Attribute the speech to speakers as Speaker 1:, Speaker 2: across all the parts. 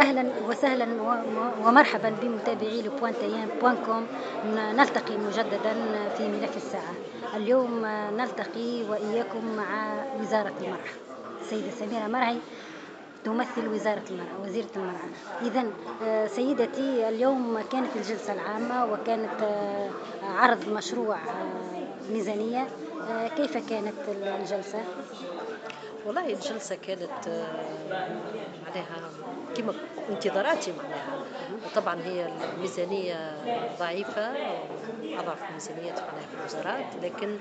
Speaker 1: أهلا وسهلا ومرحبا بمتابعي لبوانتيان بوان كوم. نلتقي مجددا في ملف الساعة. اليوم نلتقي وإياكم مع وزارة المرأة. السيدة سميرة مرعي تمثل وزارة المرأة، وزيرة المرأة. إذن سيدتي، اليوم كانت الجلسة العامة وكانت عرض مشروع ميزانية. كيف كانت الجلسة؟
Speaker 2: والله الجلسة كانت معناها كما انتظاراتي معناها. طبعا هي الميزانية ضعيفة، أضعف ميزانيات معناها في الوزارات، لكن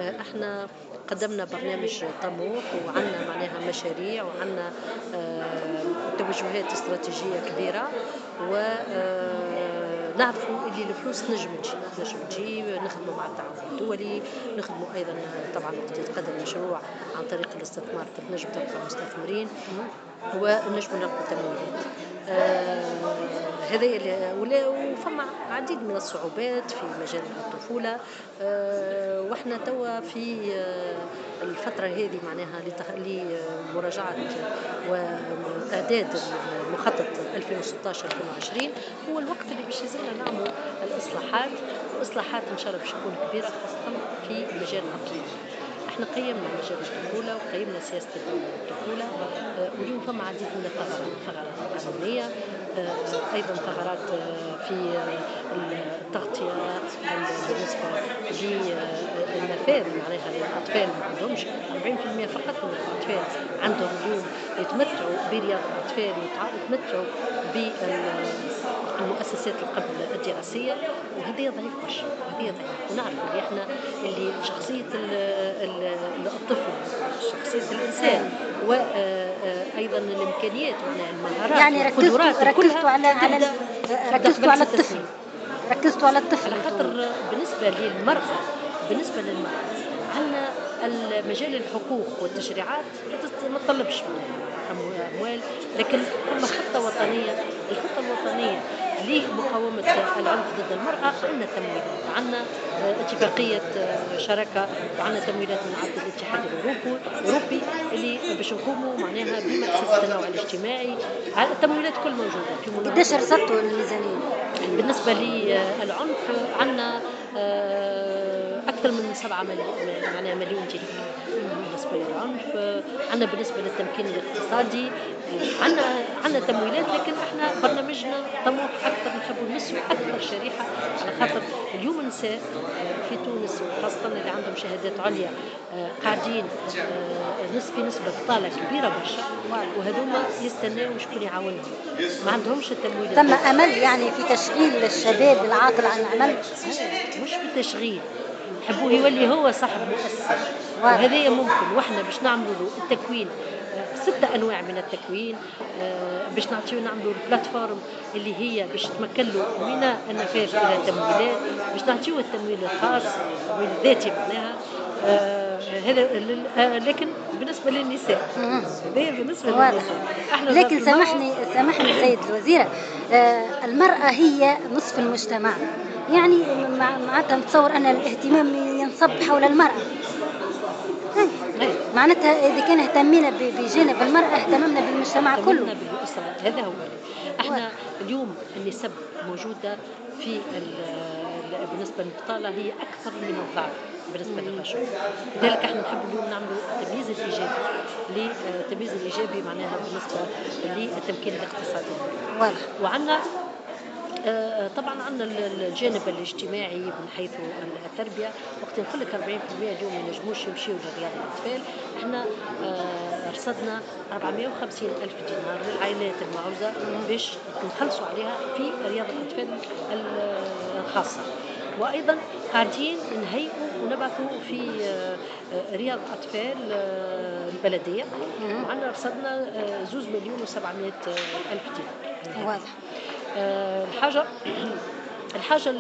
Speaker 2: احنا قدمنا برنامج طموح وعندنا معناها مشاريع وعندنا توجهات استراتيجية كبيرة، و نعرفوا اللي الفلوس نجم تجي نخدموا مع التعاون الدولي، نخدموا ايضا طبعا وقت يتقدم مشروع عن طريق الاستثمار تنجم تلقى مستثمرين ونجم نلقوا تمويلات. هذا وفما عديد من الصعوبات في مجال الطفولة. واحنا توا في الفترة هذه معناها لمراجعة وإعداد المخطط 2016-2020 هو الوقت اللي باش يزلنا نعمل الإصلاحات إن شاء الله باش تكون كبيرة، خاصة في مجال الأطفال. احنا قيمنا مجال الطفولة وقيمنا سياسة الطفولة، واليوم فما عديد من الثغرات قانونية، أيضا ثغرات في التغطية بالنسبة للنفاذ معناها للأطفال. ما عندهمش 40% فقط من الأطفال عندهم اليوم يتمتعوا برياض الأطفال، يتمتعوا بالمؤسسات القبل الدراسية، وهذه ضعيف برشا، وهذه ضعيف. ونعرف اللي احنا اللي شخصية الطفل شخصية الإنسان وأيضا الإمكانيات والمهارات
Speaker 1: يعني
Speaker 2: والقدرات
Speaker 1: ركزتوا على
Speaker 2: الطفل،
Speaker 1: الطفل. ركزتوا على الطفل
Speaker 2: على خاطر بالنسبة للمرأة عندنا المجال الحقوق والتشريعات ما تطلبش أموال، لكن ثم خطة وطنية. الخطة الوطنية لمقاومة العنف ضد المرأة عندنا تمويلات، عندنا اتفاقية شراكة، وعندنا تمويلات من عبد الاتحاد الأوروبي اللي باش نقوموا معناها بمؤسسة التنوع الاجتماعي. التمويلات كل موجودة في
Speaker 1: قداش رصدتوا الميزانية؟
Speaker 2: بالنسبة للعنف عندنا أكثر من 7 مليون تلك. بالنسبة للعنف عندنا، بالنسبة للتمكين الاقتصادي عندنا تمويلات، لكن احنا برنامجنا طموح أكثر، نحبوا نمسوا أكثر شريحة، على خاطر اليوم النساء في تونس وخاصة اللي عندهم شهادات عليا قاعدين في نسبة بطالة كبيرة برشا، وهذوما يستناو شكون يعاونهم، ما عندهمش التمويل.
Speaker 1: ثم أمل يعني في تشغيل الشباب العاطل عن العمل؟
Speaker 2: مش بالتشغيل، نحبوه يولي هو صاحب مؤسسة، وهذا ممكن. واحنا باش نعملوا له التكوين 6 أنواع من التكوين، باش نعملوا البلاتفورم اللي هي باش تمكن له من النفاذ إلى تمويلات، باش نعطيوه التمويل الخاص، التمويل الذاتي معناها. هذا لكن بالنسبة للنساء، هذا بالنسبة للنساء.
Speaker 1: لكن سامحني سيد الوزيرة، المرأة هي نصف المجتمع، يعني معناتها نتصور أن الاهتمام ينصب حول المرأة. معناتها إذا كان اهتمينا بجانب المرأة اهتممنا بالمجتمع كله.
Speaker 2: بالأسرة، هذا هو. احنا اليوم النسب موجودة في بالنسبة للبطالة هي أكثر من الضعف بالنسبة للرجل، لذلك احنا نحب اليوم نعملوا التمييز الإيجابي معناها بالنسبة للتمكين الاقتصادي. وعندنا طبعا عندنا الجانب الاجتماعي من حيث التربية. وقت نقول لك 40% اليوم ما ينجموش يمشيوا لرياض الأطفال، احنا رصدنا 450 ألف دينار للعائلات المعوزة باش نخلصوا عليها في رياض الأطفال الخاصة، وأيضا قاعدين نهيئوا ونبعثوا في رياض أطفال البلدية، وعندنا رصدنا 2,700,000 دينار.
Speaker 1: واضح.
Speaker 2: الحاجة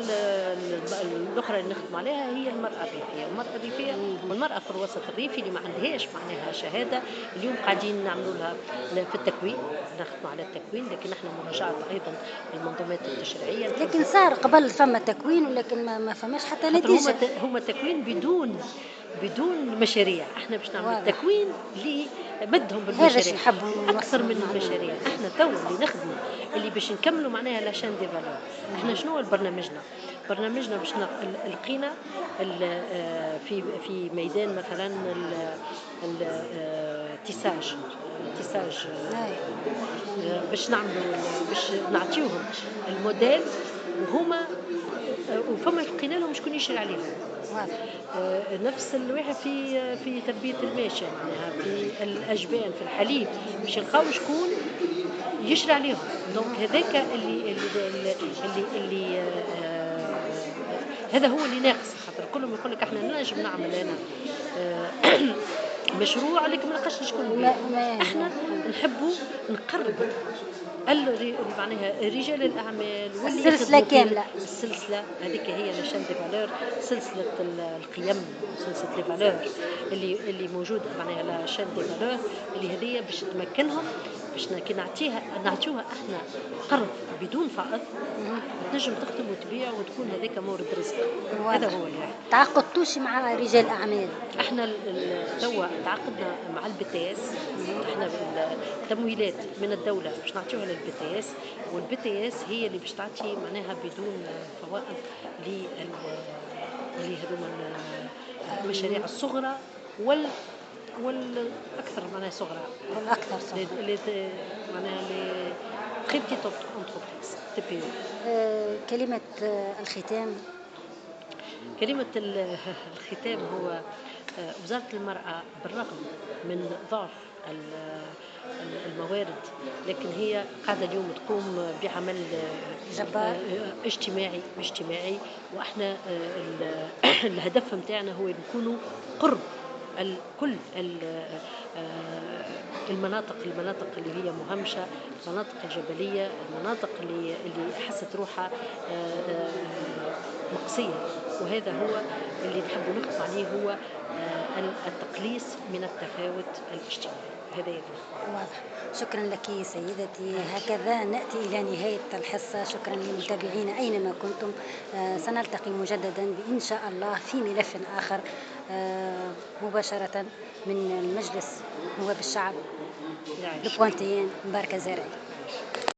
Speaker 2: الأخرى اللي نخدم عليها هي المرأة الريفية والمرأة في الوسط الريفي اللي ما عندهاش معناها شهادة. اليوم قاعدين نعملوا لها في التكوين، نخدم على التكوين، لكن احنا مراجعة أيضا المنظومات التشريعية.
Speaker 1: لكن صار قبل فما تكوين، ولكن ما فماش حتى نتيجة.
Speaker 2: هم تكوين بدون مشاريع. احنا باش نعمل تكوين مدهم
Speaker 1: هذا الشيء
Speaker 2: بالمشاريع
Speaker 1: نحبوا
Speaker 2: اكثر
Speaker 1: نوصلوا
Speaker 2: من
Speaker 1: المعلومة.
Speaker 2: المشاريع. احنا تو اللي نخدموا اللي باش نكملوا معناها لاشان دي فالور. احنا شنو هو برنامجنا؟ برنامجنا باش لقينا في ميدان مثلا التيساج، تيساج
Speaker 1: أي.
Speaker 2: باش نعملوا باش نعطيوهم الموديل، وهما وفما لقينا لهم شكون يشري عليهم.
Speaker 1: واضح.
Speaker 2: نفس الواحد في تربية الماشية معناها في الأجبان في الحليب باش يلقاو شكون يشري عليهم. دونك هذاك اللي هذا هو اللي ناقص، خاطر كلهم يقول لك احنا نجم نعمل انا مشروع لكن ما نلقاش شكون يبيع. احنا نحبوا نقربوا معناها رجال الاعمال واللي
Speaker 1: السلسلة
Speaker 2: يخدموا في
Speaker 1: كاملة.
Speaker 2: السلسله هذيك هي لاشين دي فالور، سلسله القيم، سلسله لي فالور اللي موجوده معناها لاشين دي فالور، اللي هذيا باش تمكنهم باش كي نعطيوها احنا قرض بدون فائض تنجم تخدم وتبيع وتكون هذاك مورد رزق. هذا
Speaker 1: واضح.
Speaker 2: هو الواحد.
Speaker 1: تعاقدتوش مع رجال أعمال؟
Speaker 2: احنا توا تعاقدنا مع البي تي اس. احنا التمويلات من الدوله باش نعطيوها للبي تي اس، والبي تي اس هي اللي باش تعطي معناها بدون فوائد اللي هذوما المشاريع الصغرى والاكثر معناها صغرى،
Speaker 1: والأكثر صح.
Speaker 2: معناها لي تري بتيت انتربريز تي بي.
Speaker 1: كلمة الختام.
Speaker 2: كلمة الختام هو وزارة المرأة بالرغم من ضعف الموارد، لكن هي قاعدة اليوم تقوم بعمل
Speaker 1: جبار.
Speaker 2: اجتماعي، واحنا الهدف متاعنا هو نكونوا قرب كل المناطق اللي هي مهمشة، المناطق الجبلية، المناطق اللي حست روحها مقصية. وهذا هو اللي نحب نخدم عليه، هو التقليص من التفاوت الاجتماعي. هذا يدل.
Speaker 1: واضح. شكرا لك سيدتي، هكذا نأتي إلى نهاية الحصة. شكرا للمتابعين أينما كنتم. سنلتقي مجددا إن شاء الله في ملف آخر مباشرة من المجلس نواب الشعب
Speaker 2: يعيش.
Speaker 1: لبوانتيين مباركة زارعي.